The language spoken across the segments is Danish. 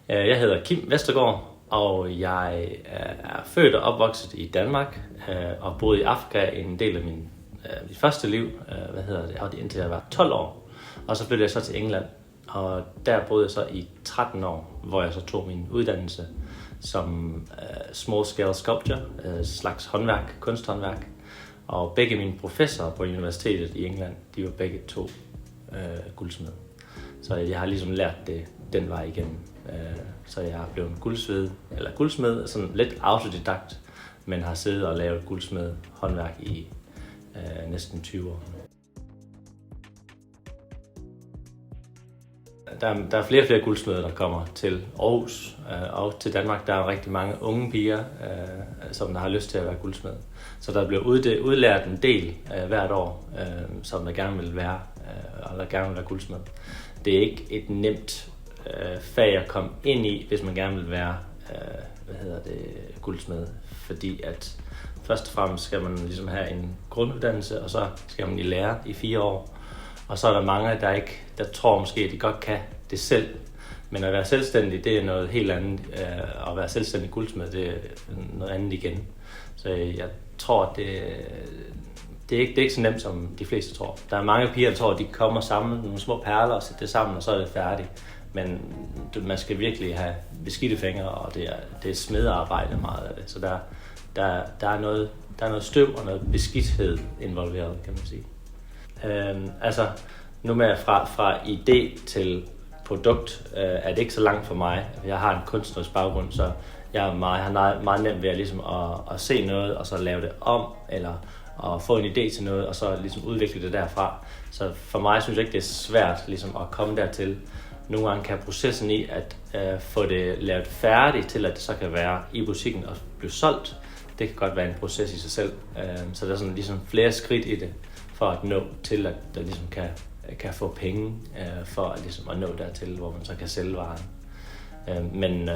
Jeg hedder Kim Vestergaard, og jeg er født og opvokset i Danmark og boede i Afrika en del af mit første liv, indtil jeg var 12 år. Og så flyttede jeg så til England, og der boede jeg så i 13 år, hvor jeg så tog min uddannelse som small scale sculpture, slags håndværk, kunsthåndværk. Og begge mine professorer på universitetet i England, de var begge to guldsmed. Så jeg har ligesom lært det den vej igennem. Så jeg er blevet guldsmed, sådan lidt autodidakt, men har siddet og lavet guldsmed håndværk i næsten 20 år. Der er flere og flere guldsmede, der kommer til Aarhus og til Danmark. Der er rigtig mange unge piger, som der har lyst til at være guldsmed. Så der bliver udlært en del hvert år, som der gerne vil være, og der gerne vil være guldsmed. Det er ikke et nemt fag at komme ind i, hvis man gerne vil være guldsmed, fordi at først og fremmest skal man ligesom have en grunduddannelse, og så skal man i lære i 4 år. Og så er der mange, der tror måske, at de godt kan det selv. Men at være selvstændig, det er noget helt andet. At være selvstændig guldsmed, det er noget andet igen. Så jeg tror, at det er ikke så nemt, som de fleste tror. Der er mange piger, der tror, at de kommer sammen, nogle små perler, og sætter det sammen, og så er det færdigt. Men man skal virkelig have beskidte fingre, og det er smedearbejde meget af det. Så der er noget støv og noget beskidthed involveret, kan man sige. Nu med fra idé til produkt er det ikke så langt for mig. Jeg har en kunstnerisk baggrund, så jeg har meget nemt ved ligesom at se noget og så lave det om, eller at få en idé til noget og så ligesom udvikle det derfra. Så for mig synes jeg ikke, det er svært ligesom at komme dertil. Nogle gange kan processen i at få det lavet færdigt til, at det så kan være i butikken og blive solgt, det kan godt være en proces i sig selv. Så der er sådan ligesom flere skridt i det, for at nå til, at der ligesom kan få penge for at, ligesom at nå dertil, hvor man så kan sælge varen. Men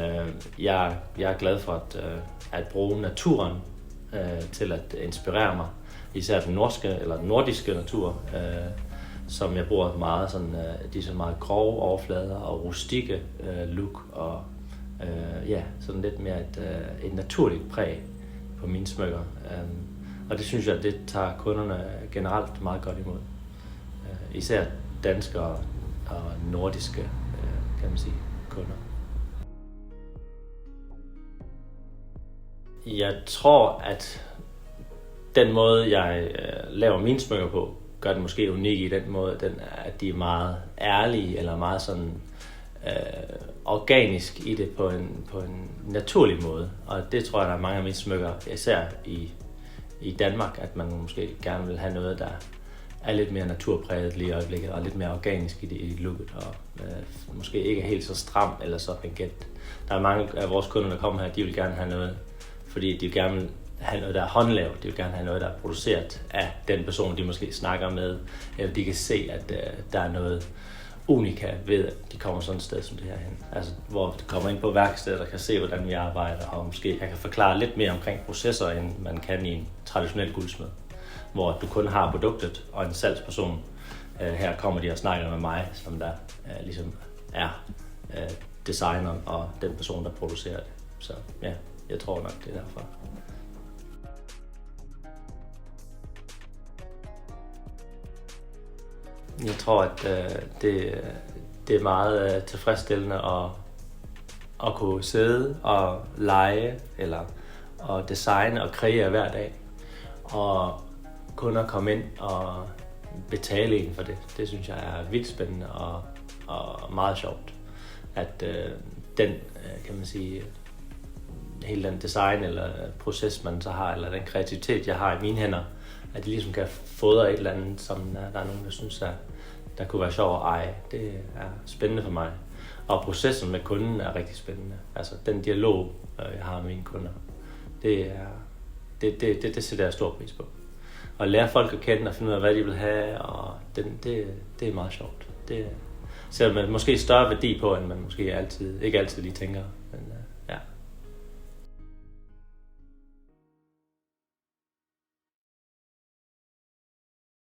jeg er glad for at bruge naturen til at inspirere mig. Især den nordiske natur, som jeg bruger meget, sådan, de så meget grove overflader og rustikke look, og sådan lidt mere et naturligt præg på mine smykker. Og det synes jeg, det tager kunderne generelt meget godt imod. Især danske og nordiske, kan man sige, kunder. Jeg tror, at den måde, jeg laver mine smykker på, gør det måske unik i den måde, at de er meget ærlige, eller meget sådan organisk i det på en naturlig måde. Og det tror jeg, der er mange af mine smykker, især i Danmark, at man måske gerne vil have noget, der er lidt mere naturpræget lige i øjeblikket, og lidt mere organisk i looket, og måske ikke helt så stram eller så stringent. Der er mange af vores kunder, der kommer her, de vil gerne have noget, fordi de vil gerne vil have noget, der er håndlavet. De vil gerne have noget, der er produceret af den person, de måske snakker med, eller de kan se, at der er noget unika ved, at de kommer sådan et sted som det her hen. Altså, hvor de kommer ind på værkstedet og kan se, hvordan vi arbejder, og måske jeg kan forklare lidt mere omkring processer, end man kan i en traditionel guldsmed, hvor du kun har produktet og en salgsperson. Her kommer de og snakker med mig, som der ligesom er designeren og den person, der producerer det. Så ja, jeg tror nok, det er derfor. Jeg tror, at det er meget tilfredsstillende at kunne sidde og lege, eller at designe og kreere hver dag. Og kun at komme ind og betale en for det. Det synes jeg er vildt spændende og meget sjovt. At den, kan man sige, hele den design eller proces, man så har, eller den kreativitet, jeg har i mine hænder, at de ligesom kan fodre et eller andet, som der er nogen, der synes, der kunne være sjov at eje. Det er spændende for mig. Og processen med kunden er rigtig spændende. Altså den dialog, jeg har med mine kunder, det sætter jeg stor pris på. Og lære folk at kende og finde ud af, hvad de vil have, og det er meget sjovt. Det sætter man måske større værdi på, end man måske ikke altid lige tænker. Men